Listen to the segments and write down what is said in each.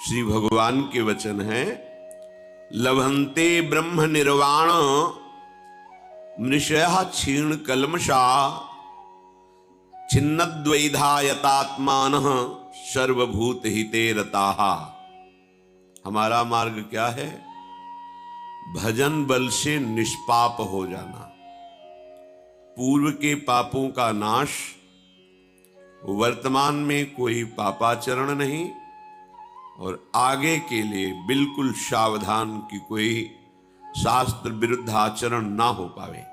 श्री भगवान के वचन है, लभन्ते ब्रह्म निर्वाण मृषयः क्षीण कल्मषा छिन्नद्वैधायतात्मानः सर्वभूत हिते रताः। हमारा मार्ग क्या है? भजन बल से निष्पाप हो जाना, पूर्व के पापों का नाश, वर्तमान में कोई पापाचरण नहीं और आगे के लिए बिल्कुल सावधान कि कोई शास्त्र विरुद्ध आचरण ना हो पावे।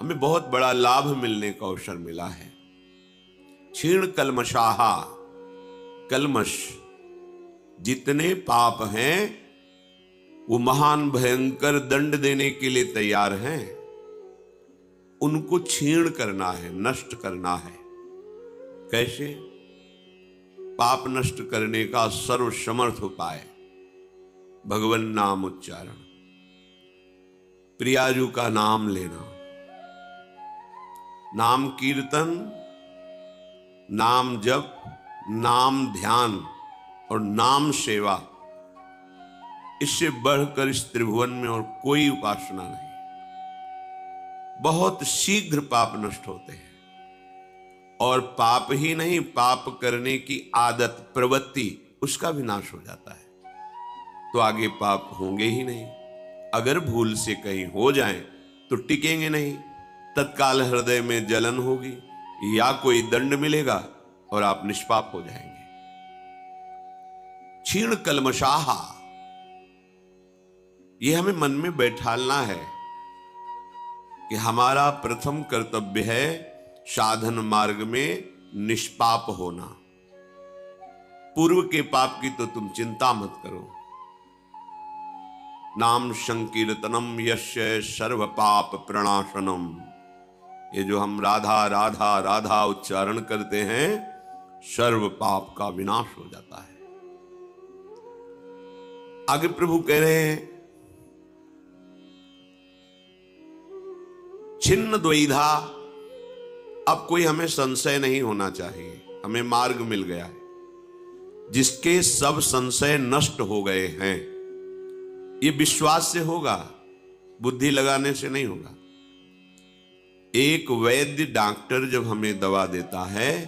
हमें बहुत बड़ा लाभ मिलने का अवसर मिला है। क्षीण कल्मषाहा, कल्मष जितने पाप हैं वो महान भयंकर दंड देने के लिए तैयार हैं। उनको क्षीण करना है, नष्ट करना है। कैसे? पाप नष्ट करने का सर्वसमर्थ उपाय भगवन नाम उच्चारण, प्रियाजू का नाम लेना, नाम कीर्तन, नाम जप, नाम ध्यान और नाम सेवा। इससे बढ़कर इस त्रिभुवन में और कोई उपासना नहीं। बहुत शीघ्र पाप नष्ट होते हैं और पाप ही नहीं, पाप करने की आदत, प्रवृत्ति, उसका भी नाश हो जाता है। तो आगे पाप होंगे ही नहीं। अगर भूल से कहीं हो जाएं तो टिकेंगे नहीं, तत्काल हृदय में जलन होगी या कोई दंड मिलेगा और आप निष्पाप हो जाएंगे। क्षीण कल्मषाहा, यह हमें मन में बैठालना है कि हमारा प्रथम कर्तव्य है साधन मार्ग में निष्पाप होना। पूर्व के पाप की तो तुम चिंता मत करो। नाम संकीर्तनम यस्य सर्व पाप प्रणाशनम, ये जो हम राधा राधा राधा उच्चारण करते हैं, सर्व पाप का विनाश हो जाता है। आगे प्रभु कह रहे हैं, छिन्न द्वैधा, अब कोई हमें संशय नहीं होना चाहिए। हमें मार्ग मिल गया है जिसके सब संशय नष्ट हो गए हैं। ये विश्वास से होगा, बुद्धि लगाने से नहीं होगा। एक वैद्य डॉक्टर जब हमें दवा देता है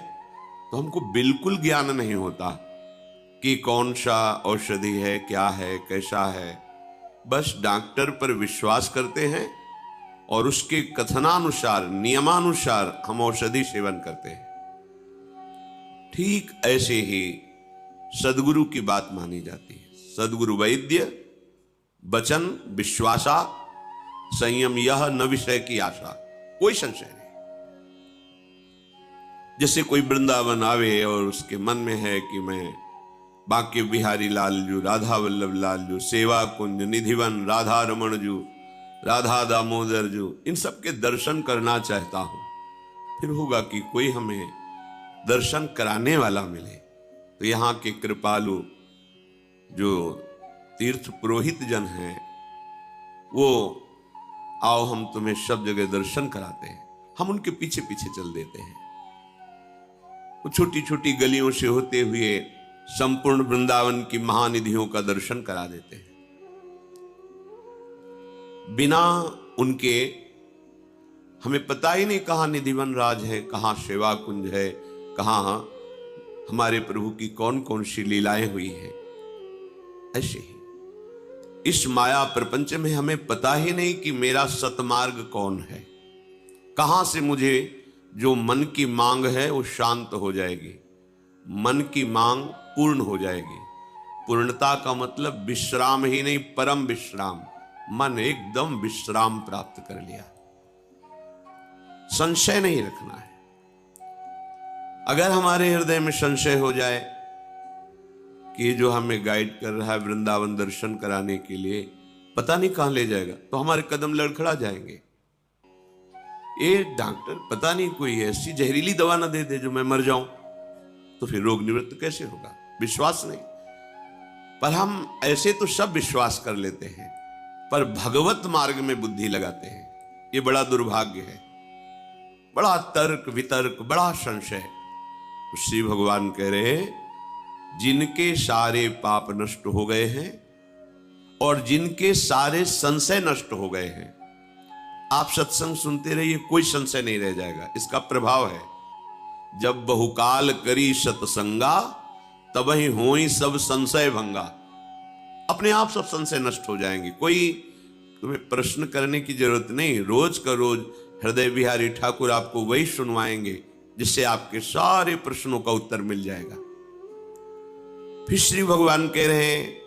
तो हमको बिल्कुल ज्ञान नहीं होता कि कौन सा औषधि है, क्या है, कैसा है। बस डॉक्टर पर विश्वास करते हैं और उसके कथनानुसार, नियमानुसार हम औषधि सेवन करते हैं। ठीक ऐसे ही सदगुरु की बात मानी जाती है। सदगुरु वैद्य वचन विश्वासा, संयम यह न विषय की आशा, कोई संशय नहीं। जैसे कोई वृंदावन आवे और उसके मन में है कि मैं बांके बिहारी लाल जू, राधा वल्लभ लाल जू, सेवा कुंज निधिवन, राधा रमण जू, राधा दामोदर जू, इन सब के दर्शन करना चाहता हूं। फिर होगा कि कोई हमें दर्शन कराने वाला मिले। तो यहाँ के कृपालु जो तीर्थ पुरोहित जन हैं, वो आओ हम तुम्हें सब जगह दर्शन कराते हैं। हम उनके पीछे पीछे चल देते हैं। वो छोटी छोटी गलियों से होते हुए संपूर्ण वृंदावन की महानिधियों का दर्शन करा देते हैं। बिना उनके हमें पता ही नहीं कहां निधिवन राज है, कहां सेवा कुंज है, कहां हमारे प्रभु की कौन कौन सी लीलाएं हुई है। ऐसे ही इस माया प्रपंच में हमें पता ही नहीं कि मेरा सतमार्ग कौन है, कहां से मुझे जो मन की मांग है वो शांत हो जाएगी, मन की मांग पूर्ण हो जाएगी। पूर्णता का मतलब विश्राम ही नहीं, परम विश्राम। मन एकदम विश्राम प्राप्त कर लिया। संशय नहीं रखना है। अगर हमारे हृदय में संशय हो जाए कि ये जो हमें गाइड कर रहा है वृंदावन दर्शन कराने के लिए, पता नहीं कहां ले जाएगा, तो हमारे कदम लड़खड़ा जाएंगे। ये डॉक्टर पता नहीं कोई ऐसी जहरीली दवा ना दे दे जो मैं मर जाऊं, तो फिर रोग निवृत्त कैसे होगा? विश्वास नहीं। पर हम ऐसे तो सब विश्वास कर लेते हैं, पर भगवत मार्ग में बुद्धि लगाते हैं। ये बड़ा दुर्भाग्य है। बड़ा तर्क वितर्क, बड़ा संशय। तो श्री भगवान कह रहे हैं जिनके सारे पाप नष्ट हो गए हैं और जिनके सारे संशय नष्ट हो गए हैं। आप सत्संग सुनते रहिए, कोई संशय नहीं रह जाएगा। इसका प्रभाव है, जब बहुकाल करी सत्संगा तबहि होई सब संशय भंगा। अपने आप सब संशय नष्ट हो जाएंगे, कोई तुम्हें प्रश्न करने की जरूरत नहीं। रोज का रोज हृदय बिहारी ठाकुर आपको वही सुनवाएंगे जिससे आपके सारे प्रश्नों का उत्तर मिल जाएगा। फिर श्री भगवान कह रहे हैं,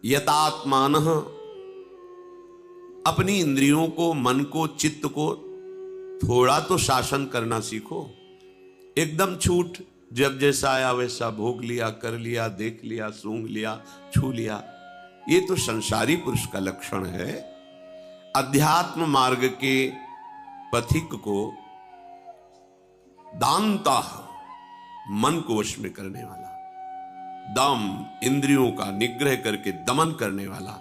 यतात्मानः, अपनी इंद्रियों को, मन को, चित्त को थोड़ा तो शासन करना सीखो। एकदम छूट, जब जैसा आया वैसा भोग लिया, कर लिया, देख लिया, सूंघ लिया, छू लिया, ये तो संसारी पुरुष का लक्षण है। अध्यात्म मार्ग के पथिक को दानता, मन को वश में करने वाला, दम, इंद्रियों का निग्रह करके दमन करने वाला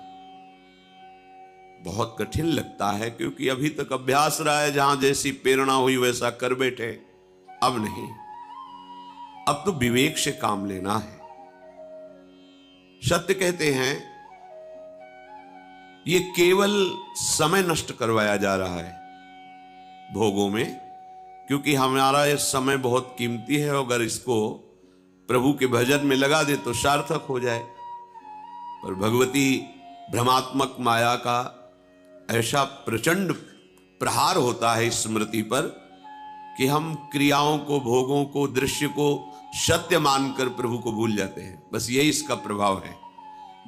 बहुत कठिन लगता है, क्योंकि अभी तक अभ्यास रहा है, जहां जैसी प्रेरणा हुई वैसा कर बैठे। अब नहीं, अब तो विवेक से काम लेना है। सत्य कहते हैं, ये केवल समय नष्ट करवाया जा रहा है भोगों में, क्योंकि हमारा ये समय बहुत कीमती है। अगर इसको प्रभु के भजन में लगा दे तो सार्थक हो जाए। पर भगवती भ्रमात्मक माया का ऐसा प्रचंड प्रहार होता है इस स्मृति पर कि हम क्रियाओं को, भोगों को, दृश्य को सत्य मानकर प्रभु को भूल जाते हैं। बस यही इसका प्रभाव है।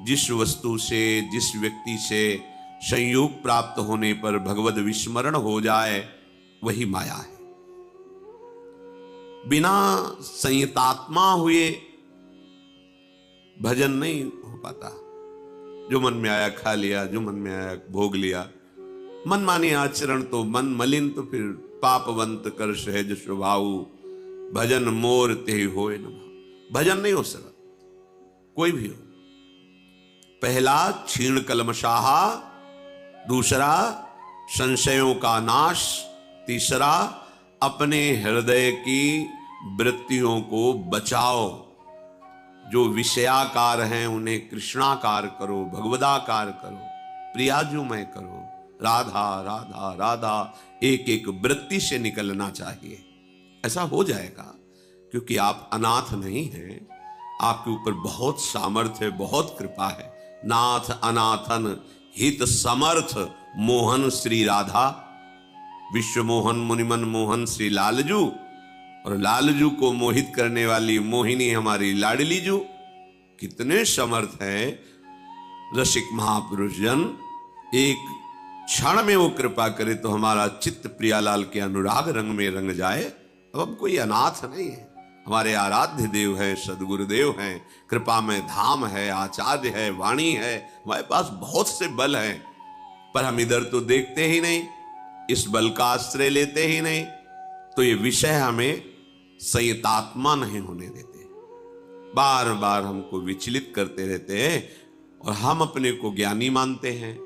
जिस वस्तु से, जिस व्यक्ति से संयोग प्राप्त होने पर भगवद विस्मरण हो जाए, वही माया है। बिना संयतात्मा हुए भजन नहीं हो पाता। जो मन में आया खा लिया, जो मन में आया भोग लिया, मन मानी आचरण तो मन मलिन, तो फिर पापवंत कर सहज स्वभाव, भजन मोर ते होए न भाव। भजन नहीं हो सकता, कोई भी हो। पहला क्षीण कलमशाहा, दूसरा संशयों का नाश, तीसरा अपने हृदय की वृत्तियों को बचाओ। जो विषयाकार हैं उन्हें कृष्णाकार करो, भगवदाकार करो, प्रियाजुमय करो। राधा राधा राधा एक एक वृत्ति से निकलना चाहिए। ऐसा हो जाएगा, क्योंकि आप अनाथ नहीं हैं। आपके ऊपर बहुत सामर्थ्य है, बहुत कृपा है। नाथ अनाथन हित समर्थ मोहन श्री राधा, विश्व मोहन मुनिमन मोहन श्री लालजू, और लालजू को मोहित करने वाली मोहिनी हमारी लाडली जू। कितने समर्थ है रसिक महापुरुष जन। एक क्षण में वो कृपा करे तो हमारा चित्त प्रियालाल के अनुराग रंग में रंग जाए। अब हम कोई अनाथ नहीं है, हमारे आराध्य देव है, सदगुरुदेव हैं, कृपा में धाम है, आचार्य है, वाणी है। हमारे पास बहुत से बल हैं, पर हम इधर तो देखते ही नहीं, इस बल का आश्रय लेते ही नहीं। तो ये विषय हमें संयतात्मा नहीं होने देते, बार बार हमको विचलित करते रहते हैं। और हम अपने को ज्ञानी मानते हैं,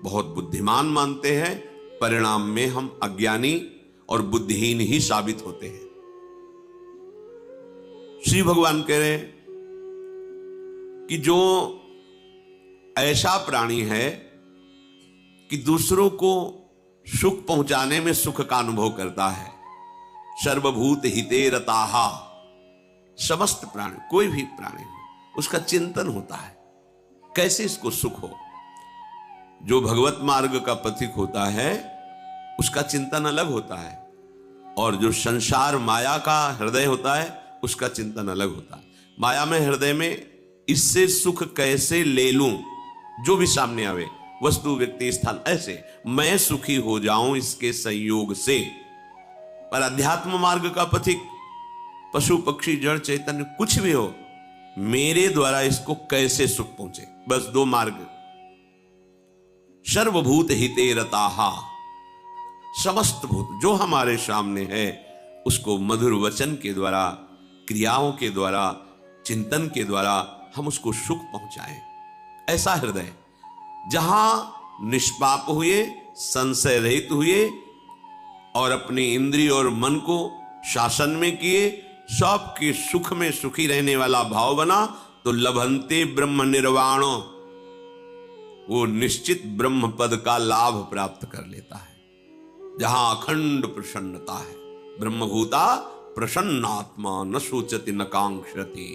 बहुत बुद्धिमान मानते हैं, परिणाम में हम अज्ञानी और बुद्धिहीन ही साबित होते हैं। श्री भगवान कह रहे हैं कि जो ऐसा प्राणी है कि दूसरों को सुख पहुंचाने में सुख का अनुभव करता है, सर्वभूत हिते रताहा, समस्त प्राणी, कोई भी प्राणी हो, उसका चिंतन होता है कैसे इसको सुख हो। जो भगवत मार्ग का पथिक होता है उसका चिंतन अलग होता है, और जो संसार माया का हृदय होता है उसका चिंतन अलग होता है। माया में, हृदय में इससे सुख कैसे ले लूं, जो भी सामने आवे, वस्तु, व्यक्ति, स्थान, ऐसे मैं सुखी हो जाऊं इसके संयोग से। पर अध्यात्म मार्ग का पथिक, पशु पक्षी जड़ चैतन्य कुछ भी हो, मेरे द्वारा इसको कैसे सुख पहुंचे, बस दो मार्ग। सर्वभूत हिते रताहा, समस्त भूत जो हमारे सामने है उसको मधुर वचन के द्वारा, क्रियाओं के द्वारा, चिंतन के द्वारा हम उसको सुख पहुंचाएं। ऐसा हृदय जहां निष्पाप हुए, संशय रहित हुए और अपनी इंद्रिय और मन को शासन में किए, सबके सुख में सुखी रहने वाला भाव बना तो लभंते ब्रह्म निर्वाणो, वो निश्चित ब्रह्म पद का लाभ प्राप्त कर लेता है, जहां अखंड प्रसन्नता है। ब्रह्मभूता प्रसन्नात्मा न सोचति न कांक्षति।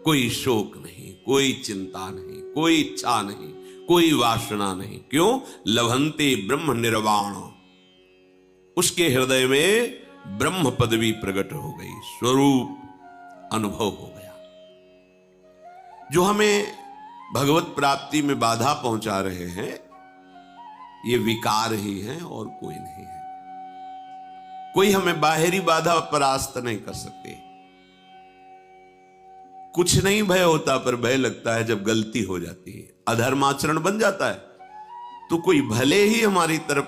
कोई शोक नहीं, कोई चिंता नहीं, कोई इच्छा नहीं, कोई वासना नहीं। क्यों? लभंते ब्रह्म निर्वाण, उसके हृदय में ब्रह्म पदवी प्रकट हो गई, स्वरूप अनुभव हो गया। जो हमें भगवत प्राप्ति में बाधा पहुंचा रहे हैं ये विकार ही हैं और कोई नहीं है। कोई हमें बाहरी बाधा परास्त नहीं कर सकते। कुछ नहीं भय होता, पर भय लगता है जब गलती हो जाती है, अधर्माचरण बन जाता है, तो कोई भले ही हमारी तरफ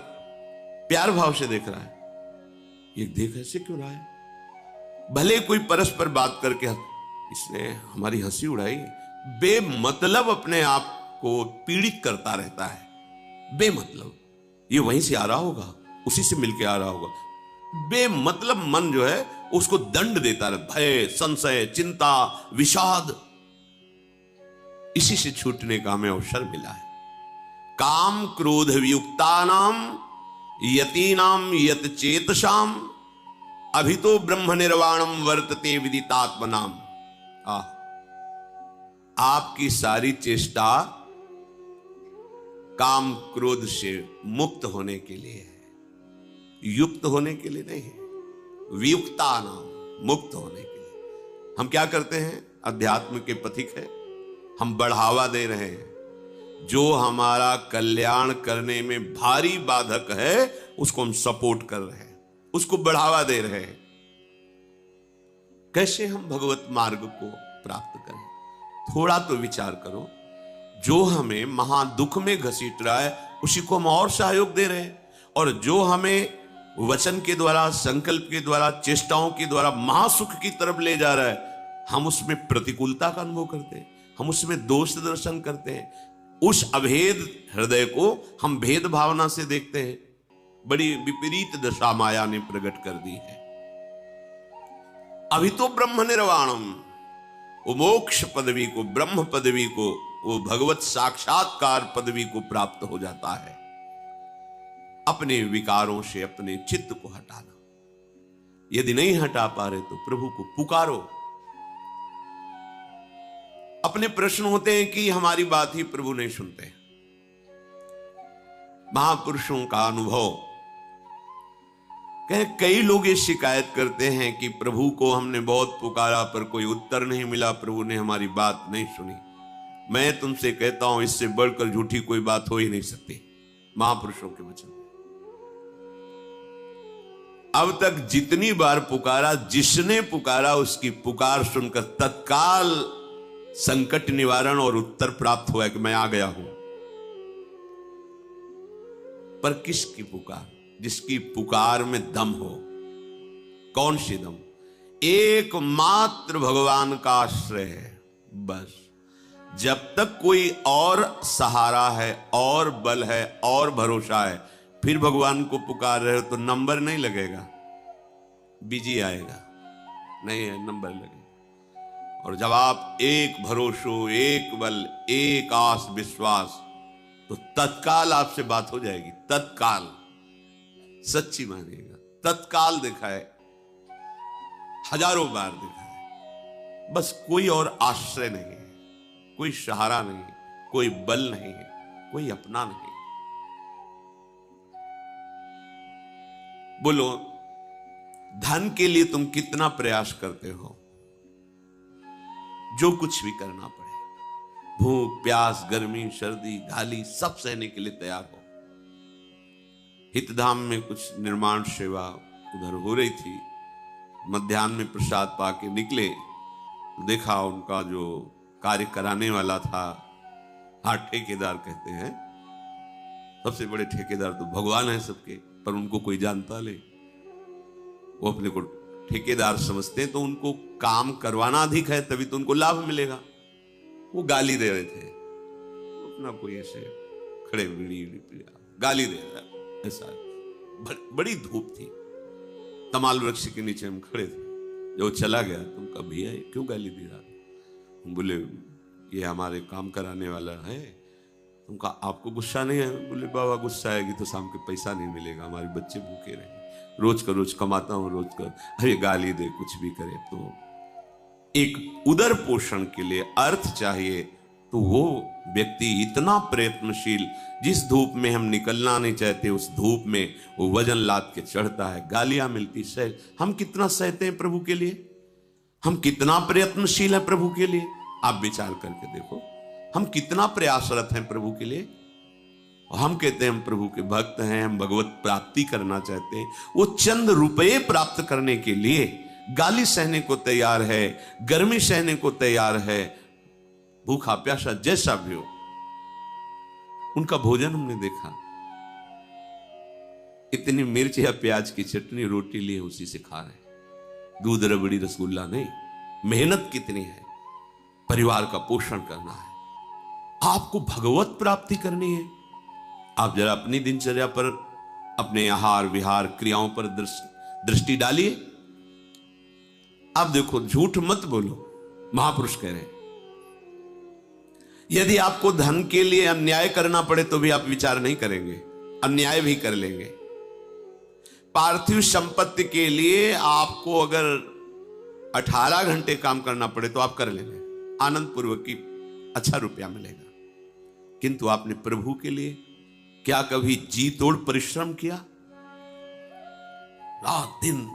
प्यार भाव से देख रहा है, ये देख ऐसे क्यों रहा है, भले कोई परस्पर बात करके इसने हमारी हंसी उड़ाई, बेमतलब अपने आप को पीड़ित करता रहता है। बेमतलब ये वहीं से आ रहा होगा, उसी से मिलके आ रहा होगा। बेमतलब मन जो है उसको दंड देता रहता, भय, संशय, चिंता, विषाद, इसी से छूटने का हमें अवसर मिला है। काम क्रोध वियुक्तानाम यतीनाम यत चेतसाम अभितो ब्रह्म निर्वाणम वर्तते विदितात्मनाम। आपकी सारी चेष्टा काम क्रोध से मुक्त होने के लिए है, युक्त होने के लिए नहीं है। वियुक्ता नाम, मुक्त होने के लिए। हम क्या करते हैं? अध्यात्म के पथिक है, हम बढ़ावा दे रहे हैं। जो हमारा कल्याण करने में भारी बाधक है उसको हम सपोर्ट कर रहे हैं, उसको बढ़ावा दे रहे हैं। कैसे हम भगवत मार्ग को प्राप्त करें? थोड़ा तो विचार करो। जो हमें महादुख में घसीट रहा है उसी को हम और सहयोग दे रहे हैं, और जो हमें वचन के द्वारा, संकल्प के द्वारा, चेष्टाओं के द्वारा महासुख की तरफ ले जा रहा है, हम उसमें प्रतिकूलता का अनुभव करते हैं, हम उसमें दोष दर्शन करते हैं। उस अभेद हृदय को हम भेद भावना से देखते हैं। बड़ी विपरीत दशा माया ने प्रकट कर दी है। अभी तो ब्रह्म निर्वाणम, वो मोक्ष पदवी को, ब्रह्म पदवी को, वो भगवत साक्षात्कार पदवी को प्राप्त हो जाता है। अपने विकारों से अपने चित्त को हटाना। यदि नहीं हटा पा रहे तो प्रभु को पुकारो। अपने प्रश्न होते हैं कि हमारी बात ही प्रभु नहीं सुनते। महापुरुषों का अनुभव, कई लोग ये शिकायत करते हैं कि प्रभु को हमने बहुत पुकारा पर कोई उत्तर नहीं मिला, प्रभु ने हमारी बात नहीं सुनी। मैं तुमसे कहता हूं, इससे बढ़कर झूठी कोई बात हो ही नहीं सकती। महापुरुषों के वचन, अब तक जितनी बार पुकारा, जिसने पुकारा उसकी पुकार सुनकर तत्काल संकट निवारण और उत्तर प्राप्त हुआ कि मैं आ गया हूं। पर किसकी पुकार? जिसकी पुकार में दम हो। कौन सी दम? एकमात्र भगवान का आश्रय है, बस। जब तक कोई और सहारा है, और बल है, और भरोसा है, फिर भगवान को पुकार रहे हो तो नंबर नहीं लगेगा, बिजी आएगा, नहीं है नंबर लगेगा। और जब आप एक भरोसो, एक बल, एक आस विश्वास, तो तत्काल आपसे बात हो जाएगी। तत्काल, सच्ची मानिएगा, तत्काल देखा है, हजारों बार देखा है। बस कोई और आश्रय नहीं है, कोई सहारा नहीं है, कोई बल नहीं है, कोई अपना नहीं। बोलो, धन के लिए तुम कितना प्रयास करते हो? जो कुछ भी करना पड़े, भूख, प्यास, गर्मी, सर्दी, गाली, सब सहने के लिए तैयार हो। हितधाम में कुछ निर्माण सेवा उधर हो रही थी, मध्याह्न में प्रसाद पाके निकले, देखा उनका जो कार्य कराने वाला था, हाँ ठेकेदार कहते हैं, सबसे बड़े ठेकेदार तो भगवान है सबके, पर उनको कोई जानता नहीं। वो अपने को ठेकेदार समझते हैं, तो उनको काम करवाना अधिक है, तभी तो उनको लाभ मिलेगा। वो गाली दे रहे थे, अपना कोई ऐसे खड़े बीड़ी गाली दे रहा, ऐसा बड़ी धूप थी। तमाल वृक्ष के नीचे हम खड़े थे, जो चला गया तुम कहा भैया क्यों गाली दे रहा था? हम बोले ये हमारे काम कराने वाला है। तुम कहा आपको गुस्सा नहीं है? बोले बाबा गुस्सा आएगी तो शाम के पैसा नहीं मिलेगा, हमारे बच्चे भूखे रहेंगे, रोज का रोज कमाता हूँ रोज का, अरे गाली दे कुछ भी करे। तो एक उदर पोषण के लिए अर्थ चाहिए, तो वो व्यक्ति इतना प्रयत्नशील, जिस धूप में हम निकलना नहीं चाहते उस धूप में वो वजन लाद के चढ़ता है, गालियां मिलती सह, हम कितना सहते हैं प्रभु के लिए, हम कितना प्रयत्नशील है प्रभु के लिए। आप विचार करके देखो हम कितना प्रयासरत हैं प्रभु के लिए। हम कहते हैं हम प्रभु के भक्त हैं, हम भगवत प्राप्ति करना चाहते हैं, वो चंद रुपए प्राप्त करने के लिए गाली सहने को तैयार है, गर्मी सहने को तैयार है, भूखा प्यासा जैसा भी हो। उनका भोजन हमने देखा, इतनी मिर्च या प्याज की चटनी रोटी लिए उसी से खा रहे, दूध रबड़ी रसगुल्ला नहीं। मेहनत कितनी है, परिवार का पोषण करना है, आपको भगवत प्राप्ति करनी है। आप जरा अपनी दिनचर्या पर, अपने आहार विहार क्रियाओं पर दृष्टि डालिए। आप देखो झूठ मत बोलो, महापुरुष कह रहे हैं यदि आपको धन के लिए अन्याय करना पड़े तो भी आप विचार नहीं करेंगे, अन्याय भी कर लेंगे। पार्थिव संपत्ति के लिए आपको अगर 18 घंटे काम करना पड़े तो आप कर लेंगे, आनंद पूर्वक की अच्छा रुपया मिलेगा। किंतु आपने प्रभु के लिए क्या कभी जी तोड़ परिश्रम किया? रात दिन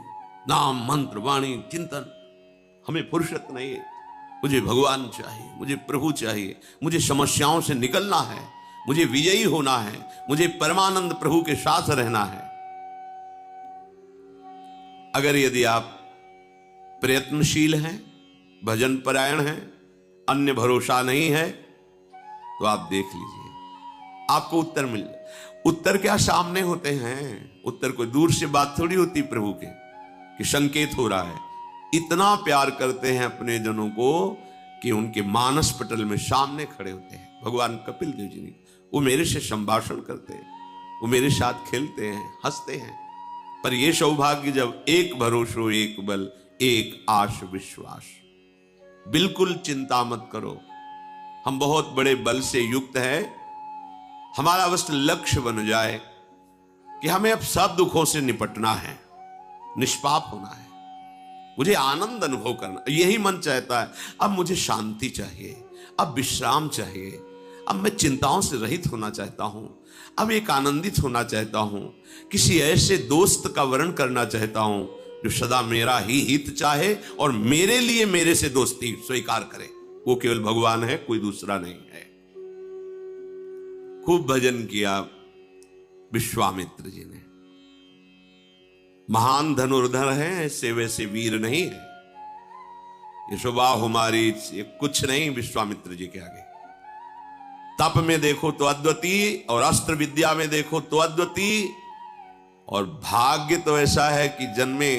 नाम मंत्र वाणी चिंतन, हमें फुर्सत नहीं है, मुझे भगवान चाहिए, मुझे प्रभु चाहिए, मुझे समस्याओं से निकलना है, मुझे विजयी होना है, मुझे परमानंद प्रभु के साथ रहना है। अगर यदि आप प्रयत्नशील हैं, भजन परायण हैं, अन्य भरोसा नहीं है, तो आप देख लीजिए आपको उत्तर मिल जाए। उत्तर क्या सामने होते हैं, उत्तर कोई दूर से बात थोड़ी होती प्रभु के कि संकेत हो रहा है। इतना प्यार करते हैं अपने जनों को कि उनके मानस पटल में सामने खड़े होते हैं। भगवान कपिल देव जी ने, वो मेरे से संभाषण करते हैं, वो मेरे साथ खेलते हैं, हंसते हैं। पर ये सौभाग्य जब एक भरोसो एक बल एक आश विश्वास, बिल्कुल चिंता मत करो, हम बहुत बड़े बल से युक्त हैं, हमारा बस लक्ष्य बन जाए कि हमें अब सब दुखों से निपटना है, निष्पाप होना है, मुझे आनंद अनुभव करना, यही मन चाहता है। अब मुझे शांति चाहिए, अब विश्राम चाहिए, अब मैं चिंताओं से रहित होना चाहता हूं, अब एक आनंदित होना चाहता हूं, किसी ऐसे दोस्त का वर्ण करना चाहता हूं जो सदा मेरा ही हित चाहे और मेरे लिए मेरे से दोस्ती स्वीकार करे। वो केवल भगवान है, कोई दूसरा नहीं है। खूब भजन किया विश्वामित्र जी ने, महान धनुर्धर है, ऐसे वैसे वीर नहीं है, ये सुबह हमारी ये कुछ नहीं विश्वामित्र जी के आगे। तप में देखो तो अद्वितीय, और अस्त्र विद्या में देखो तो अद्वितीय, और भाग्य तो ऐसा है कि जन्मे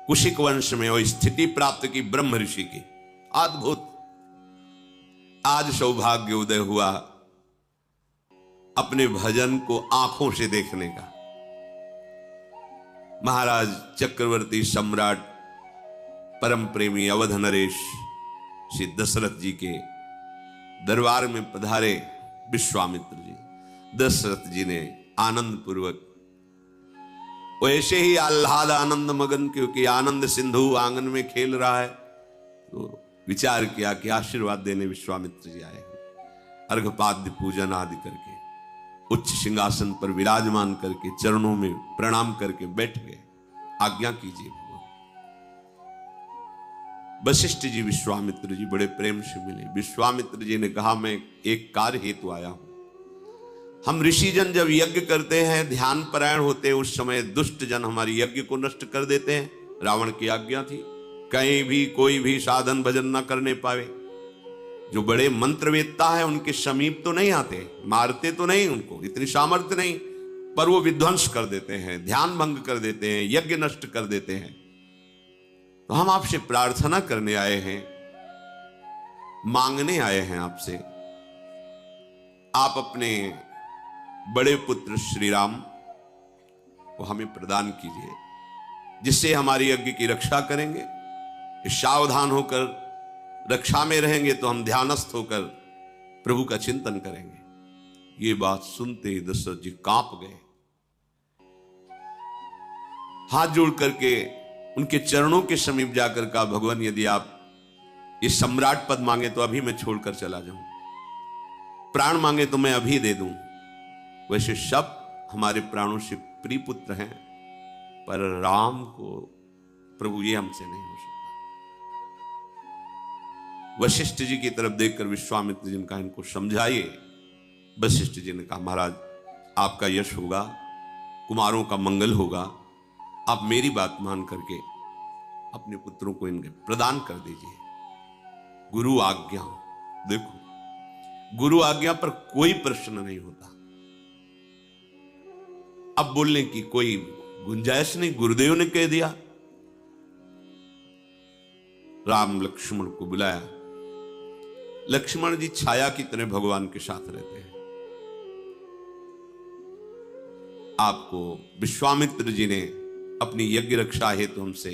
कुशिक वंश में और स्थिति प्राप्त की ब्रह्म ऋषि की, अद्भुत। आज सौभाग्य उदय हुआ अपने भजन को आंखों से देखने का। महाराज चक्रवर्ती सम्राट परम प्रेमी अवध नरेश श्री दशरथ जी के दरबार में पधारे विश्वामित्र जी। दशरथ जी ने आनंद पूर्वक, वैसे ही आह्लाद आनंद मगन, क्योंकि आनंद सिंधु आंगन में खेल रहा है, तो विचार किया कि आशीर्वाद देने विश्वामित्र जी आए हैं। अर्घपाद्य पूजन आदि करके उच्च सिंहासन पर विराजमान करके चरणों में प्रणाम करके बैठ गए। आज्ञा कीजिए भगवान। वशिष्ठ जी विश्वामित्र जी बड़े प्रेम से मिले। विश्वामित्र जी ने कहा मैं एक कार्य हेतु आया हूं। हम ऋषि जन जब यज्ञ करते हैं, ध्यान परायण होते हैं, उस समय दुष्ट जन हमारी यज्ञ को नष्ट कर देते हैं। रावण की आज्ञा थी कहीं भी कोई भी साधन भजन ना करने पावे। जो बड़े मंत्रवेत्ता है उनके समीप तो नहीं आते, मारते तो नहीं, उनको इतनी सामर्थ्य नहीं, पर वो विध्वंस कर देते हैं, ध्यान भंग कर देते हैं, यज्ञ नष्ट कर देते हैं। तो हम आपसे प्रार्थना करने आए हैं, मांगने आए हैं आपसे, आप अपने बड़े पुत्र श्री राम को हमें प्रदान कीजिए। जिससे हमारी यज्ञ की रक्षा करेंगे। सावधान होकर रक्षा में रहेंगे तो हम ध्यानस्थ होकर प्रभु का चिंतन करेंगे। ये बात सुनते ही दशरथ जी कांप गए, हाथ जोड़ करके उनके चरणों के समीप जाकर कहा, भगवान यदि आप ये सम्राट पद मांगे तो अभी मैं छोड़कर चला जाऊं, प्राण मांगे तो मैं अभी दे दूं। वैसे सब हमारे प्राणों से प्रिय पुत्र हैं, पर राम को प्रभु ये हमसे नहीं हो सकता। वशिष्ठ जी की तरफ देखकर विश्वामित्र जी ने कहा, इनको समझाइए। वशिष्ठ जी ने कहा, महाराज आपका यश होगा, कुमारों का मंगल होगा, आप मेरी बात मान करके अपने पुत्रों को इनके प्रदान कर दीजिए। गुरु आज्ञा, देखो गुरु आज्ञा पर कोई प्रश्न नहीं होता। अब बोलने की कोई गुंजाइश नहीं, गुरुदेव ने कह दिया। राम लक्ष्मण को बुलाया। लक्ष्मण जी छाया की तरह भगवान के साथ रहते हैं। आपको विश्वामित्र जी ने अपनी यज्ञ रक्षा हेतु हमसे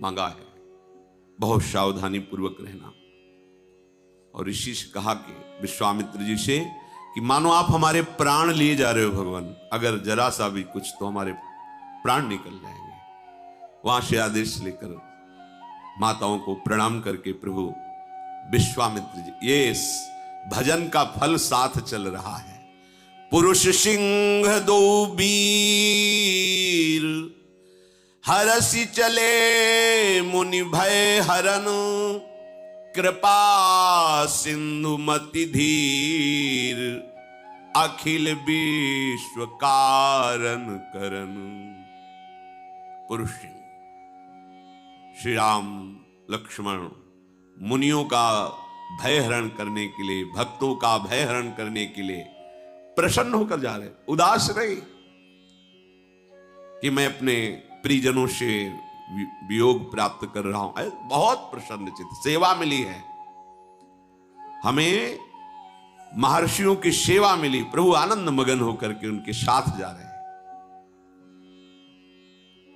मांगा है, बहुत सावधानी पूर्वक रहना। और ऋषि से कहा कि विश्वामित्र जी से कि मानो आप हमारे प्राण लिए जा रहे हो भगवान, अगर जरा सा भी कुछ तो हमारे प्राण निकल जाएंगे। वहां से आदेश लेकर माताओं को प्रणाम करके प्रभु विश्वामित्र जी, ये भजन का फल साथ चल रहा है। पुरुष सिंह दो वीर, हरसि चले मुनि भय हरन, कृपा सिंधु मति धीर, अखिल विश्व कारण करन। पुरुष सिंह श्री राम लक्ष्मण मुनियों का भय हरण करने के लिए, भक्तों का भय हरण करने के लिए प्रसन्न होकर जा रहे, उदास नहीं कि मैं अपने परिजनों से वियोग प्राप्त कर रहा हूं। बहुत प्रसन्नचित सेवा मिली है हमें, महर्षियों की सेवा मिली। प्रभु आनंद मगन होकर के उनके साथ जा रहे हैं।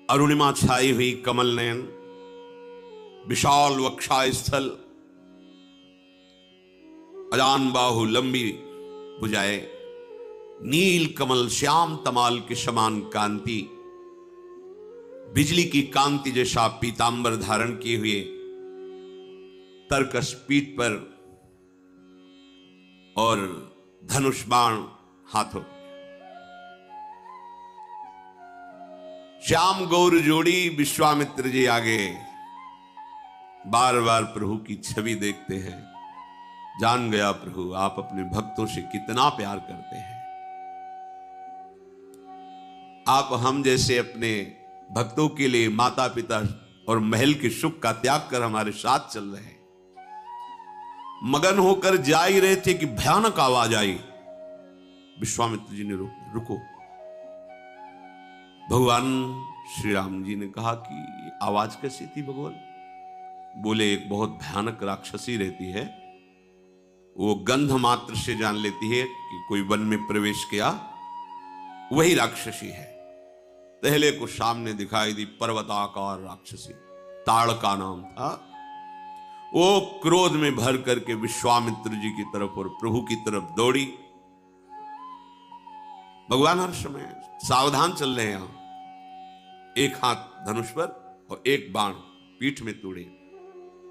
अरुणिमा छाई हुई कमल नयन, विशाल वक्षा स्थल, अजान बाहु लंबी भुजाएं, नील कमल श्याम तमाल के समान कांति, बिजली की कांति जैसा पीतांबर धारण किए हुए, तरकस पीठ पर और धनुष बाण हाथों। श्याम गौर जोड़ी विश्वामित्र जी आगे बार बार प्रभु की छवि देखते हैं। जान गया प्रभु आप अपने भक्तों से कितना प्यार करते हैं। आप हम जैसे अपने भक्तों के लिए माता पिता और महल के सुख का त्याग कर हमारे साथ चल रहे हैं। मगन होकर जा ही रहे थे कि भयानक आवाज आई। विश्वामित्र जी ने रुको। भगवान श्री राम जी ने कहा कि आवाज कैसी थी भगवान? बोले एक बहुत भयानक राक्षसी रहती है, वो गंध मात्र से जान लेती है कि कोई वन में प्रवेश किया, वही राक्षसी है। पहले को सामने दिखाई दी पर्वताकार राक्षसी, ताड़का नाम था। वो क्रोध में भर करके विश्वामित्र जी की तरफ और प्रभु की तरफ दौड़ी। भगवान हर समय सावधान चल रहे हैं। एक हाथ धनुष पर और एक बाण पीठ में तोड़े,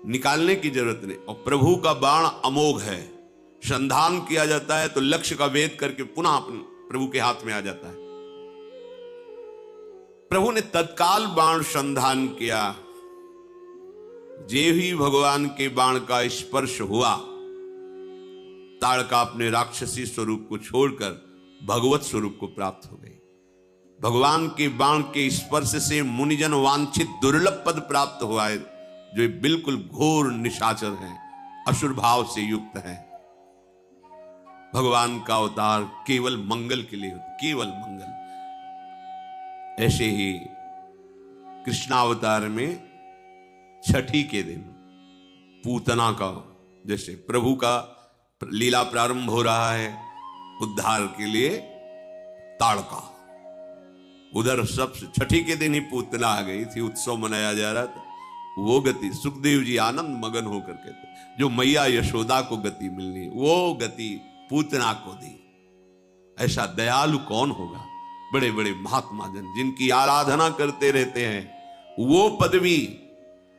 निकालने की जरूरत नहीं। और प्रभु का बाण अमोघ है, संधान किया जाता है तो लक्ष्य का भेद करके पुनः प्रभु के हाथ में आ जाता है। प्रभु ने तत्काल बाण संधान किया। जे ही भगवान के बाण का स्पर्श हुआ, ताड़का अपने राक्षसी स्वरूप को छोड़कर भगवत स्वरूप को प्राप्त हो गई। भगवान के बाण के स्पर्श से मुनिजन वांछित दुर्लभ पद प्राप्त हुआ है, जो बिल्कुल घोर निशाचर है, असुर भाव से युक्त है। भगवान का अवतार केवल मंगल के लिए होता, केवल मंगल। ऐसे ही कृष्णावतार में छठी के दिन पूतना का, जैसे प्रभु का लीला प्रारंभ हो रहा है उद्धार के लिए, ताड़का उधर सबसे छठी के दिन ही पूतना आ गई थी, उत्सव मनाया जा रहा था। वो गति सुखदेव जी आनंद मगन होकर कहते, जो मैया यशोदा को गति मिलनी वो गति पूतना को दी। ऐसा दयालु कौन होगा? बड़े बड़े महात्मा जन जिनकी आराधना करते रहते हैं, वो पदवी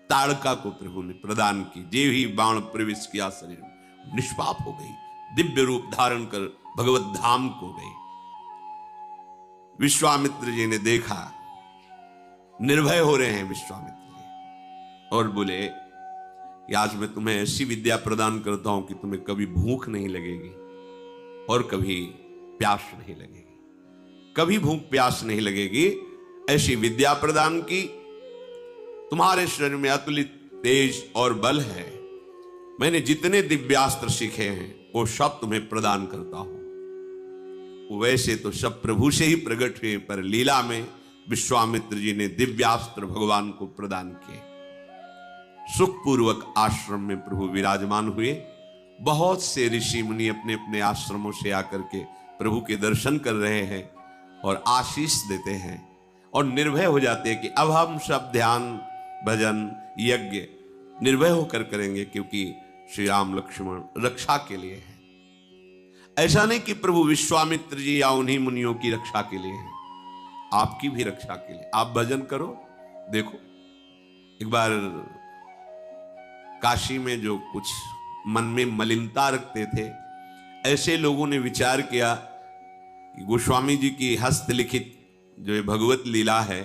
ताड़का को प्रभु ने प्रदान की। जे ही बाण प्रवेश किया शरीर में, निष्पाप हो गई, दिव्य रूप धारण कर भगवत धाम को गई। विश्वामित्र जी ने देखा, निर्भय हो रहे हैं विश्वामित्र जी, और बोले कि आज मैं तुम्हें ऐसी विद्या प्रदान करता हूं कि तुम्हें कभी भूख नहीं लगेगी और कभी प्यास नहीं लगेगी। कभी भूख प्यास नहीं लगेगी, ऐसी विद्या प्रदान की। तुम्हारे शरीर में अतुलित तेज और बल है। मैंने जितने दिव्यास्त्र सीखे हैं वो सब तुम्हें प्रदान करता हूं। वैसे तो सब प्रभु से ही प्रकट हुए, पर लीला में विश्वामित्र जी ने दिव्यास्त्र भगवान को प्रदान किए। सुखपूर्वक आश्रम में प्रभु विराजमान हुए। बहुत से ऋषि मुनि अपने अपने आश्रमों से आकर के प्रभु के दर्शन कर रहे हैं और आशीष देते हैं और निर्भय हो जाते हैं कि अब हम सब ध्यान भजन यज्ञ निर्भय होकर करेंगे, क्योंकि श्री राम लक्ष्मण रक्षा के लिए है। ऐसा नहीं कि प्रभु विश्वामित्र जी या उन्हीं मुनियों की रक्षा के लिए है, आपकी भी रक्षा के लिए। आप भजन करो। देखो, एक बार काशी में जो कुछ मन में मलिनता रखते थे, ऐसे लोगों ने विचार किया कि गोस्वामी जी की हस्तलिखित जो ये भगवत लीला है,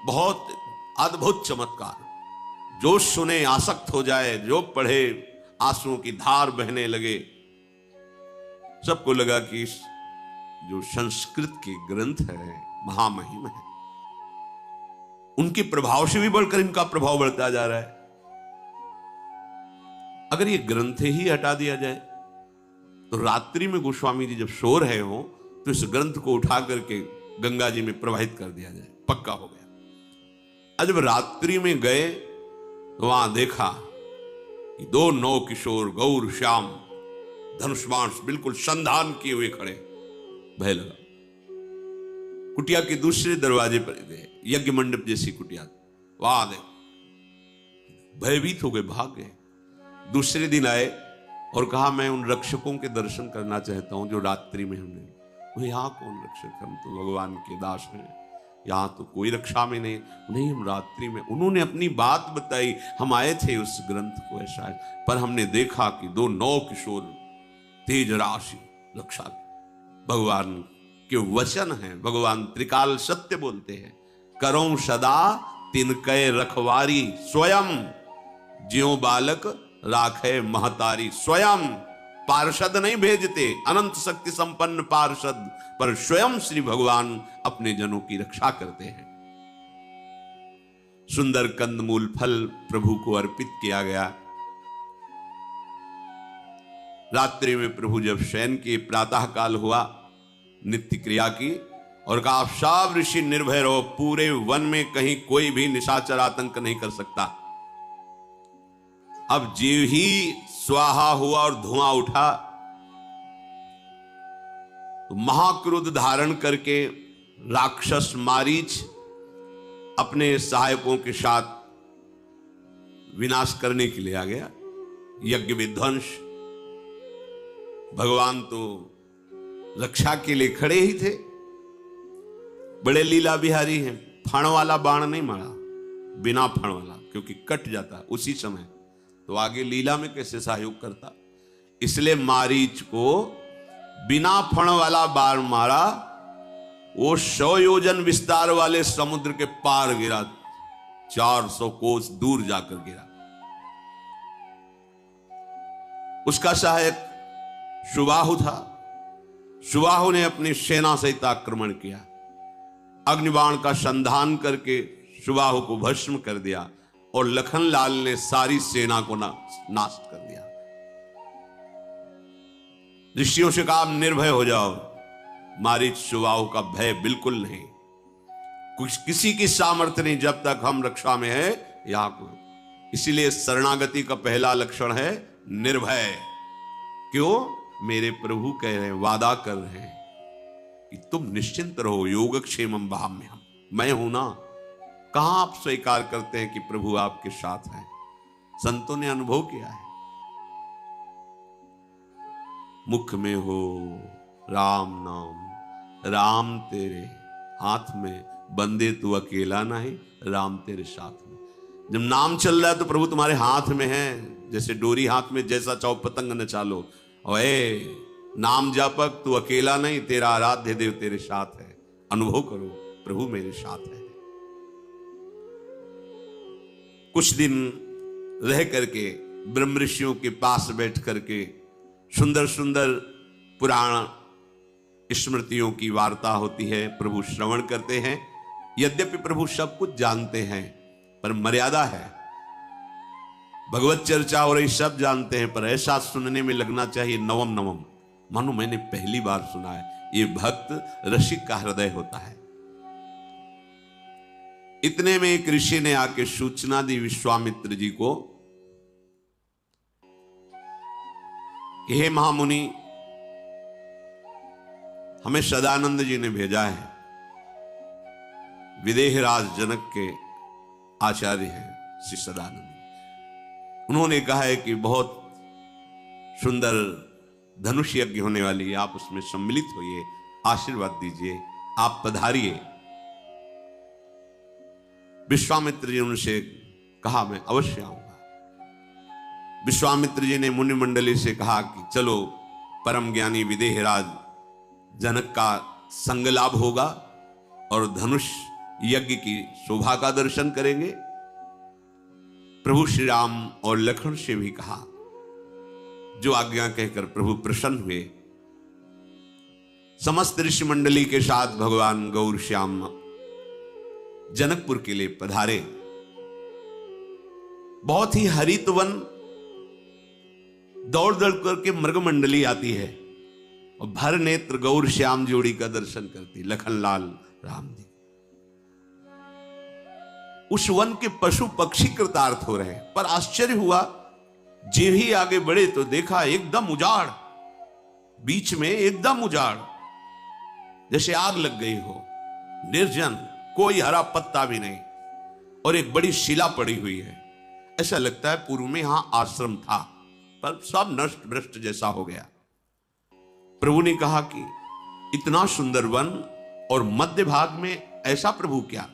बहुत अद्भुत चमत्कार, जो सुने आसक्त हो जाए, जो पढ़े आंसुओं की धार बहने लगे। सबको लगा कि जो संस्कृत के ग्रंथ है महामहिम है, उनके प्रभाव से भी बढ़कर इनका प्रभाव बढ़ता जा रहा है। अगर ये ग्रंथ ही हटा दिया जाए तो रात्रि में गोस्वामी जी जब सो रहे हो तो इस ग्रंथ को उठा करके गंगा जी में प्रवाहित कर दिया जाए, पक्का हो गया। जब रात्रि में गए तो वहां देखा कि 2 नौ किशोर गौर श्याम धनुष्बाण बिल्कुल संधान किए हुए खड़े। भय लगा। कुटिया के दूसरे दरवाजे पर गए, यज्ञ मंडप जैसी कुटिया, वहां दे भयभीत हो गए, भाग गए। दूसरे दिन आए और कहा, मैं उन रक्षकों के दर्शन करना चाहता हूं जो रात्रि में हमने। वो यहाँ कौन रक्षक, हम तो भगवान के दास हैं, यहाँ तो कोई रक्षा में नहीं, हम रात्रि में। उन्होंने अपनी बात बताई, हम आए थे उस ग्रंथ को ऐसा है, पर हमने देखा कि 2 नौ किशोर तेज राशि रक्षा। भगवान के वचन है, भगवान त्रिकाल सत्य बोलते हैं। करो सदा तिनके रखवारी, स्वयं ज्यों बालक राखे महतारी। स्वयं पार्षद नहीं भेजते, अनंत शक्ति संपन्न पार्षद, पर स्वयं श्री भगवान अपने जनों की रक्षा करते हैं। सुंदर कंदमूल फल प्रभु को अर्पित किया गया। रात्रि में प्रभु जब शयन के प्रातः काल हुआ, नित्य क्रिया की और कहा, आप सब ऋषि निर्भय रहो, पूरे वन में कहीं कोई भी निशाचर आतंक नहीं कर सकता। अब जीव ही स्वाहा हुआ और धुआं उठा तो महाक्रोध धारण करके राक्षस मारीच अपने सहायकों के साथ विनाश करने के लिए आ गया। यज्ञ विध्वंस। भगवान तो रक्षा के लिए खड़े ही थे, बड़े लीला बिहारी हैं। फण वाला बाण नहीं मारा, बिना फण वाला, क्योंकि कट जाता उसी समय, तो आगे लीला में कैसे सहयोग करता। इसलिए मारीच को बिना फण वाला बाण मारा, वो 100 योजन विस्तार वाले समुद्र के पार गिरा, 400 कोस दूर जाकर गिरा। उसका सहायक सुबाहु था। सुबाहु ने अपनी सेना सहित आक्रमण किया, अग्निबाण का संधान करके सुबाहु को भस्म कर दिया और लखनलाल ने सारी सेना को नाश कर दिया। ऋषियों से कहा, निर्भय हो जाओ, मारीच सुबाहु का भय बिल्कुल नहीं, कुछ किसी की सामर्थ्य नहीं जब तक हम रक्षा में है यहां को। इसीलिए शरणागति का पहला लक्षण है निर्भय। क्यों? मेरे प्रभु कह रहे हैं, वादा कर रहे हैं, कि तुम निश्चिंत रहो, योगक्षेमम वहाम्यहम्, मैं हूं ना। कहां आप स्वीकार करते हैं कि प्रभु आपके साथ हैं? संतों ने अनुभव किया है। मुख में हो राम नाम, राम तेरे हाथ में, बंदे तू अकेला नहीं, राम तेरे साथ में। जब नाम चल रहा है तो प्रभु तुम्हारे हाथ में है। जैसे डोरी हाथ में, जैसा चाहो पतंग न चालो। ओए नाम जापक, तू अकेला नहीं, तेरा आराध्य देव तेरे साथ है। अनुभव करो, प्रभु मेरे साथ है। कुछ दिन रह करके ब्रह्म ऋषियों के पास बैठ करके सुंदर सुंदर पुराण स्मृतियों की वार्ता होती है, प्रभु श्रवण करते हैं। यद्यपि प्रभु सब कुछ जानते हैं, पर मर्यादा है। भगवत चर्चा और ये सब जानते हैं, पर ऐसा सुनने में लगना चाहिए नवम नवम, मानो मैंने पहली बार सुना है। ये भक्त रसिक का हृदय होता है। इतने में एक ऋषि ने आके सूचना दी विश्वामित्र जी को कि हे महामुनि, हमें सदानंद जी ने भेजा है। विदेहराज जनक के आचार्य हैं श्री सदानंद। उन्होंने कहा है कि बहुत सुंदर धनुष यज्ञ होने वाली है, आप उसमें सम्मिलित होइए, आशीर्वाद दीजिए, आप पधारिए। विश्वामित्र जी उनसे कहा मैं अवश्य आऊंगा। विश्वामित्र जी ने मुनि मंडली से कहा कि चलो, परम ज्ञानी विदेहराज जनक का संग लाभ होगा और धनुष यज्ञ की शोभा का दर्शन करेंगे। प्रभु श्री राम और लक्ष्मण से भी कहा, जो आज्ञा कहकर प्रभु प्रसन्न हुए। समस्त ऋषि मंडली के साथ भगवान गौर श्याम जनकपुर के लिए पधारे। बहुत ही हरित वन, दौड़ दौड़ करके मृग मंडली आती है और भर नेत्र गौर श्याम जोड़ी का दर्शन करती, लखनलाल राम जी। उस वन के पशु पक्षी कृतार्थ हो रहे हैं, पर आश्चर्य हुआ, जे ही आगे बढ़े तो देखा एकदम उजाड़, बीच में एकदम उजाड़, जैसे आग लग गई हो, निर्जन, कोई हरा पत्ता भी नहीं, और एक बड़ी शिला पड़ी हुई है। ऐसा लगता है पूर्व में यहां आश्रम था, पर सब नष्ट भ्रष्ट जैसा हो गया। प्रभु ने कहा कि इतना सुंदर वन और मध्य भाग में ऐसा प्रभु क्या,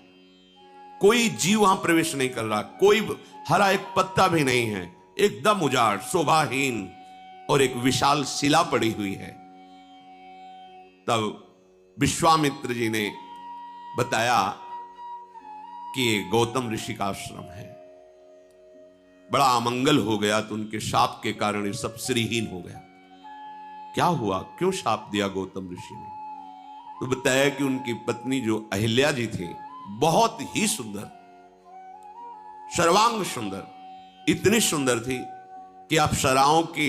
कोई जीव वहां प्रवेश नहीं कर रहा, कोई हरा एक पत्ता भी नहीं है, एकदम उजाड़, शोभाहीन, और एक विशाल शिला पड़ी हुई है। तब विश्वामित्र जी ने बताया कि ये गौतम ऋषि का आश्रम है। बड़ा अमंगल हो गया, तो उनके शाप के कारण ये सब श्रीहीन हो गया। क्या हुआ, क्यों शाप दिया गौतम ऋषि ने? तो बताया कि उनकी पत्नी जो अहिल्या जी थी, बहुत ही सुंदर, सर्वांग सुंदर, इतनी सुंदर थी कि अप्सराओं के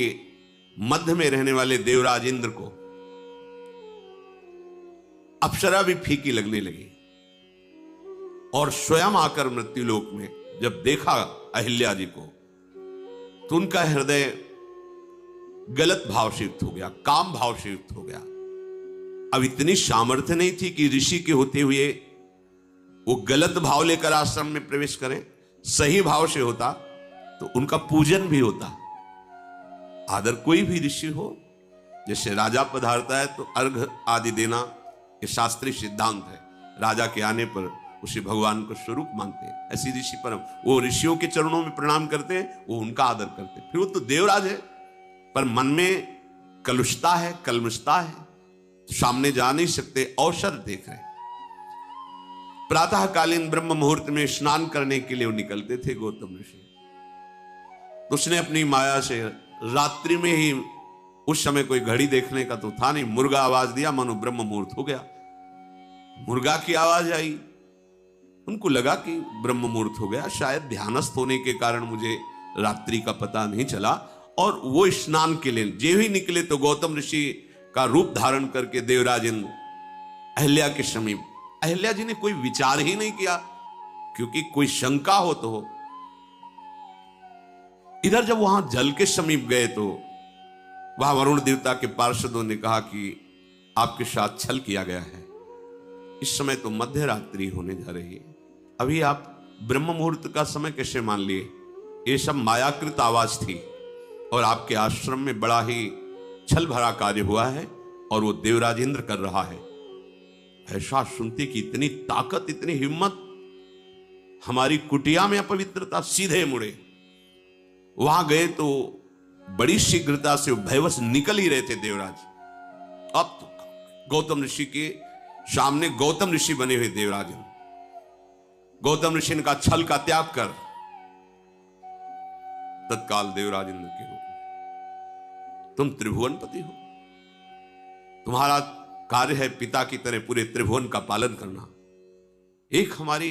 मध्य में रहने वाले देवराज इंद्र को अप्सरा भी फीकी लगने लगी। और स्वयं आकर मृत्युलोक में जब देखा अहिल्या जी को, तो उनका हृदय गलत भाव से युक्त हो गया, काम भाव से युक्त हो गया। अब इतनी सामर्थ्य नहीं थी कि ऋषि के होते हुए वो गलत भाव लेकर आश्रम में प्रवेश करें। सही भाव से होता तो उनका पूजन भी होता, आदर। कोई भी ऋषि हो, जैसे राजा पधारता है तो अर्घ आदि देना ये शास्त्रीय सिद्धांत है। राजा के आने पर उसे भगवान को स्वरूप मानते हैं, ऐसी ऋषि परम, वो ऋषियों के चरणों में प्रणाम करते हैं, वो उनका आदर करते हैं। फिर वो तो देवराज है, पर मन में कलुषता है, कलमशता है, तो सामने जा नहीं सकते, अवसर देख रहे हैं। प्रातःकालीन ब्रह्म मुहूर्त में स्नान करने के लिए वो निकलते थे गौतम ऋषि। तो उसने अपनी माया से रात्रि में ही, उस समय कोई घड़ी देखने का तो था नहीं, मुर्गा आवाज दिया, मानो ब्रह्म मुहूर्त हो गया। मुर्गा की आवाज आई, उनको लगा कि ब्रह्म मुहूर्त हो गया, शायद ध्यानस्थ होने के कारण मुझे रात्रि का पता नहीं चला। और वो स्नान के लिए जे ही निकले तो गौतम ऋषि का रूप धारण करके देवराज इंद्र अहिल्या के समीप। अहिल्या जी ने कोई विचार ही नहीं किया, क्योंकि कोई शंका हो तो हो। इधर जब वहां जल के समीप गए तो वहां वरुण देवता के पार्षदों ने कहा कि आपके साथ छल किया गया है। इस समय तो मध्य रात्रि होने जा रही है, अभी आप ब्रह्म मुहूर्त का समय कैसे मान लिए? ये सब मायाकृत आवाज थी और आपके आश्रम में बड़ा ही छल भरा कार्य हुआ है और वो देवराज इंद्र कर रहा है। ऐसा सुनते कि इतनी ताकत, इतनी हिम्मत, हमारी कुटिया में अपवित्रता, सीधे मुड़े। वहां गए तो बड़ी शीघ्रता से भयवश निकल ही रहे थे देवराज। अब तो गौतम ऋषि के सामने गौतम ऋषि बने हुए देवराज, गौतम ऋषि का छल का त्याग कर तत्काल देवराज इंद्र के रूप में, तुम त्रिभुवनपति हो, तुम्हारा कार्य है पिता की तरह पूरे त्रिभुवन का पालन करना। एक हमारी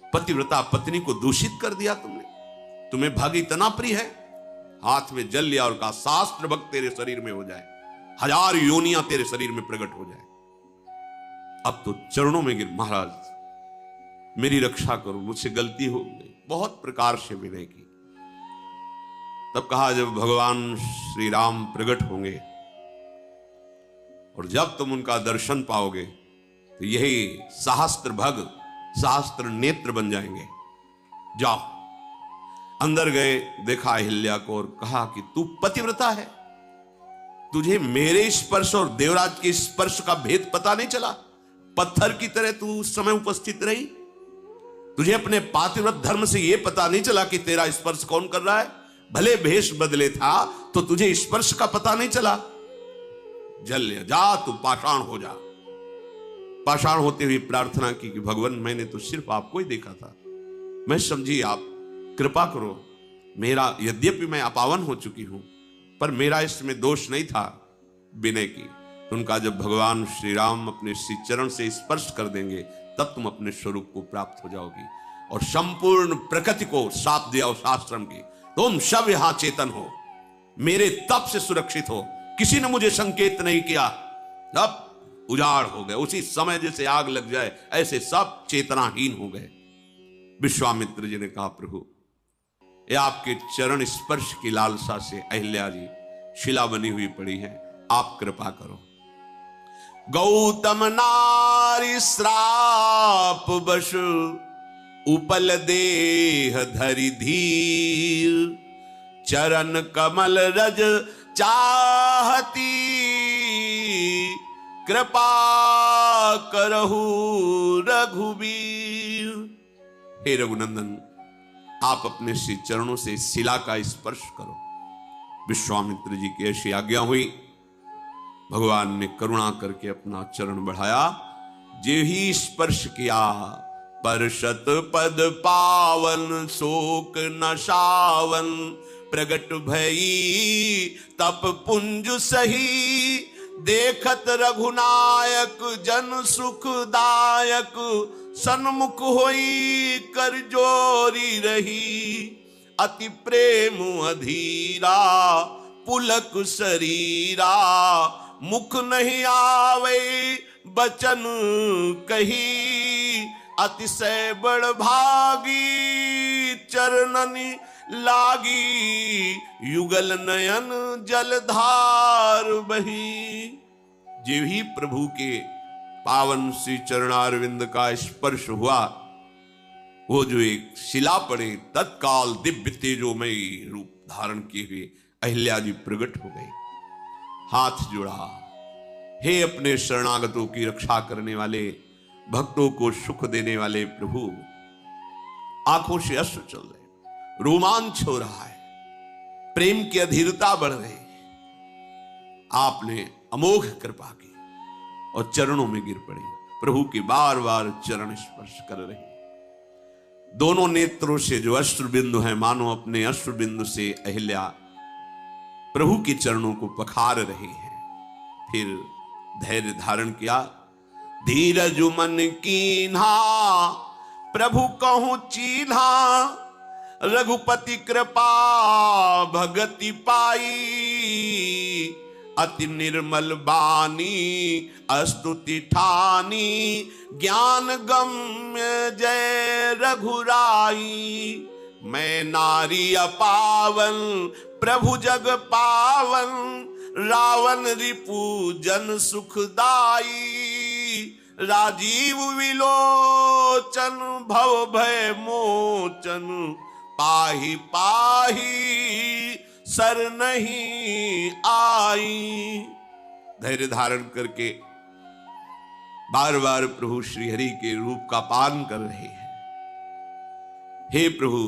पतिव्रता पत्नी को दूषित कर दिया तुमने, तुम्हें भाग इतना प्रिय है, हाथ में जल लिया और कहा शास्त्र भक्त तेरे शरीर में हो जाए, 1000 योनियां तेरे शरीर में प्रकट हो जाए। अब तो चरणों में गिर, महाराज मेरी रक्षा करो, मुझसे गलती हो गई, बहुत प्रकार से विनय की। तब कहा जब भगवान श्री राम प्रकट होंगे और जब तुम उनका दर्शन पाओगे तो यही सहस्त्र भग, सहस्त्र नेत्र बन जाएंगे। जाओ। अंदर गए, देखा अहिल्या को और कहा कि तू पतिव्रता है, तुझे मेरे स्पर्श और देवराज के स्पर्श का भेद पता नहीं चला? पत्थर की तरह तू उस समय उपस्थित रही, तुझे अपने पातिव्रत धर्म से यह पता नहीं चला कि तेरा स्पर्श कौन कर रहा है? भले भेष बदले था तो तुझे स्पर्श का पता नहीं चला? जल ले, जा तू पाषाण हो जा। पाषाण होते हुए प्रार्थना की कि भगवान मैंने तो सिर्फ आपको ही देखा था, मैं समझी आप कृपा करो, मेरा यद्यपि मैं अपावन हो चुकी हूं पर मेरा इसमें दोष नहीं था विनय की। तो उनका जब भगवान श्री राम अपने श्री चरण से स्पर्श कर देंगे तब तुम अपने स्वरूप को प्राप्त हो जाओगी और संपूर्ण प्रकृति को साथ दिया उस आश्रम की, तुम सब यहां चेतन हो, मेरे तप से सुरक्षित हो, किसी ने मुझे संकेत नहीं किया, सब उजाड़ हो गए, उसी समय जैसे आग लग जाए ऐसे सब चेतनाहीन हो गए। विश्वामित्र जी ने कहा प्रभु ये आपके चरण स्पर्श की लालसा से अहिल्या जी शिला बनी हुई पड़ी है, आप कृपा करो। गौतम नारी श्राप बश उपल देह धरि धीर, चरण कमल रज चाहती, कृपा करहु रघुबीर। हे रघुनंदन, आप अपने श्री चरणों से शिला का स्पर्श करो। विश्वामित्र जी की ऐसी आज्ञा हुई, भगवान ने करुणा करके अपना चरण बढ़ाया, जे ही स्पर्श किया परशत पद पावन, शोक नशावन, प्रगट भई तप पुंज सही, देखत रघुनायक जन सुखदायक, सन्मुख होई कर जोरी रही, अति प्रेम अधीरा पुलक शरीरा, मुख नहीं आवे बचन कही, अतिशय बड़ भागी चरणनि लागी, युगल नयन जलधार बही। जो ही प्रभु के पावन श्री चरणारविंद का स्पर्श हुआ, वो जो एक शिला पड़े तत्काल दिव्य तेजोमयी रूप धारण किए हुए अहिल्या जी प्रकट हो गई। हाथ जोड़ा, हे अपने शरणागतों की रक्षा करने वाले, भक्तों को सुख देने वाले प्रभु। आंखों से अश्रु चल रहे, रोमांच हो रहा है, प्रेम की अधीरता बढ़ रही। आपने अमोघ कृपा की और चरणों में गिर पड़ी, प्रभु के बार बार चरण स्पर्श कर रहे। दोनों नेत्रों से जो अश्रु बिंदु है, मानो अपने अश्रु बिंदु से अहिल्या प्रभु के चरणों को पखार रही है। फिर धैर्य धारण किया, धीरज मन कीन्हा प्रभु कहूं चीन्हा, रघुपति कृपा भगति पाई, अति निर्मल बानी स्तुति ठानी, ज्ञान गम्य जय रघुराई। मैं नारी अपावन प्रभु जग पावन, रावण रिपु जन सुखदाई, राजीव विलोचन भव भय मोचन, पाहि पाहि सर नहीं आई। धैर्य धारण करके बार बार प्रभु श्री हरि के रूप का पान कर रहे हैं। हे प्रभु,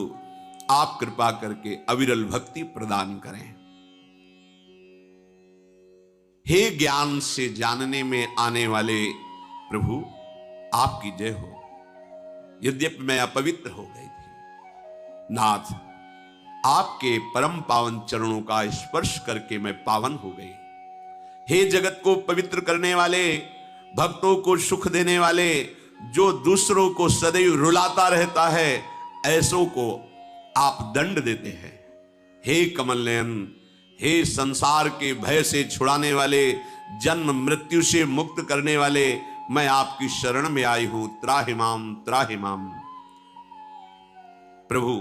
आप कृपा करके अविरल भक्ति प्रदान करें। हे ज्ञान से जानने में आने वाले प्रभु, आपकी जय हो। यद्यपि मैं अपवित्र हो गई थी, नाथ आपके परम पावन चरणों का स्पर्श करके मैं पावन हो गई। हे जगत को पवित्र करने वाले, भक्तों को सुख देने वाले, जो दूसरों को सदैव रुलाता रहता है, ऐसों को आप दंड देते हैं। हे कमल नयन, हे संसार के भय से छुड़ाने वाले, जन्म मृत्यु से मुक्त करने वाले, मैं आपकी शरण में आई हूं। त्राहि माम त्राहि माम। प्रभु,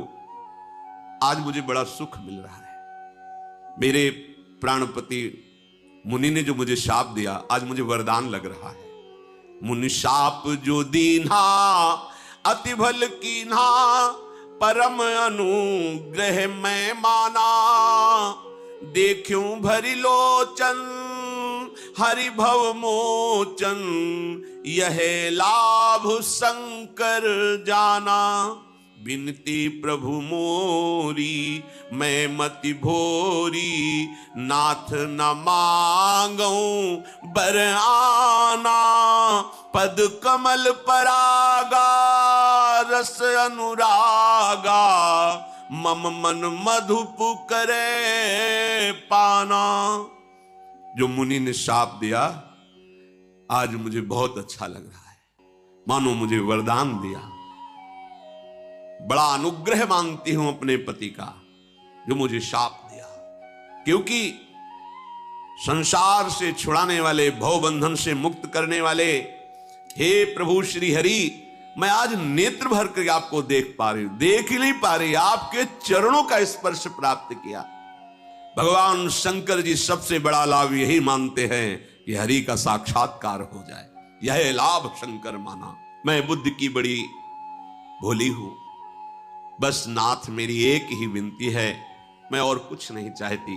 आज मुझे बड़ा सुख मिल रहा है। मेरे प्राणपति मुनि ने जो मुझे शाप दिया, आज मुझे वरदान लग रहा है। मुनि शाप जो दीन्हा अति भल कीन्हा, परम अनुग्रह मैं माना। देखूं भरी लोचन हरि भव मोचन, यह लाभ शंकर जाना। बिनती प्रभु मोरी मैं मति भोरी, नाथ न मांगूं बर आना। पद कमल परागा रस अनुरागा, मम मन मधुप करे पाना। जो मुनि ने शाप दिया, आज मुझे बहुत अच्छा लग रहा है, मानो मुझे वरदान दिया। बड़ा अनुग्रह मानती हूं अपने पति का, जो मुझे शाप दिया। क्योंकि संसार से छुड़ाने वाले, भवबंधन से मुक्त करने वाले, हे प्रभु श्री हरि, मैं आज नेत्र भर कर आपको देख पा रही हूं, देख ही नहीं पा रही, आपके चरणों का स्पर्श प्राप्त किया। भगवान शंकर जी सबसे बड़ा लाभ यही मानते हैं कि हरि का साक्षात्कार हो जाए। यह लाभ शंकर माना। मैं बुद्धि की बड़ी भोली हूं, बस नाथ मेरी एक ही विनती है, मैं और कुछ नहीं चाहती।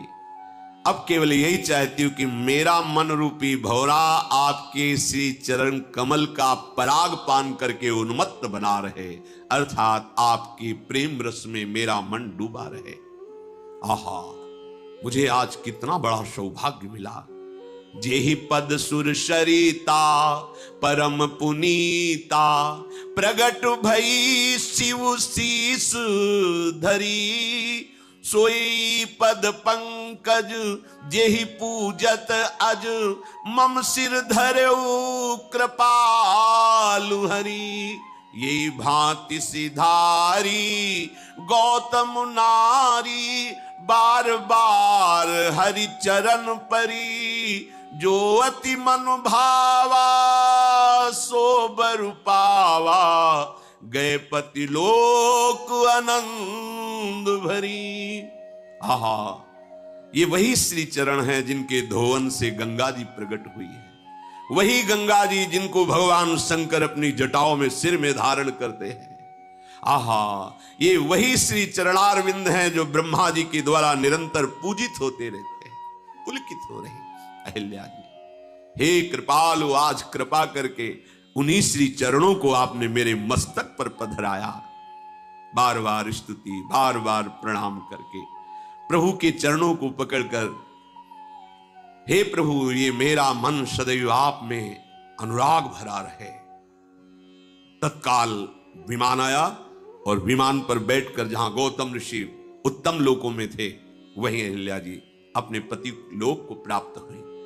अब केवल यही चाहती हूं कि मेरा मन रूपी भौरा आपके श्री चरण कमल का पराग पान करके उन्मत्त बना रहे, अर्थात आपकी प्रेम रस में मेरा मन डूबा रहे। आहा, मुझे आज कितना बड़ा सौभाग्य मिला। जेहि पद सुर शरीता परम पुनीता, प्रगट भई शिव शीस धरी। सोई पद पंकज जेहि पूजत अज, मम सिर धरऊ कृपालु हरि। ये भांति सिधारी गौतम नारी, बार बार हरि चरण परी। जो अति मन भावा सो बर पावा, गए पति लोक आनंद भरी। आहा, ये वही श्री चरण हैं जिनके धोवन से गंगा जी प्रकट हुई है। वही गंगा जी जिनको भगवान शंकर अपनी जटाओं में सिर में धारण करते हैं। आहा, ये वही श्री चरणारविंद हैं जो ब्रह्मा जी के द्वारा निरंतर पूजित होते रहते हैं, पुलकित हो रहे अहिल्या जी। हे कृपालु, आज कृपा करके उन्हीं श्री चरणों को आपने मेरे मस्तक पर पधराया। बार बार स्तुति, बार बार प्रणाम करके प्रभु के चरणों को पकड़कर, हे प्रभु, ये मेरा मन सदैव आप में अनुराग भरा रहे। तत्काल विमान आया और विमान पर बैठकर जहां गौतम ऋषि उत्तम लोकों में थे, वहीं अहिल्या जी अपने पति लोक को प्राप्त हुई।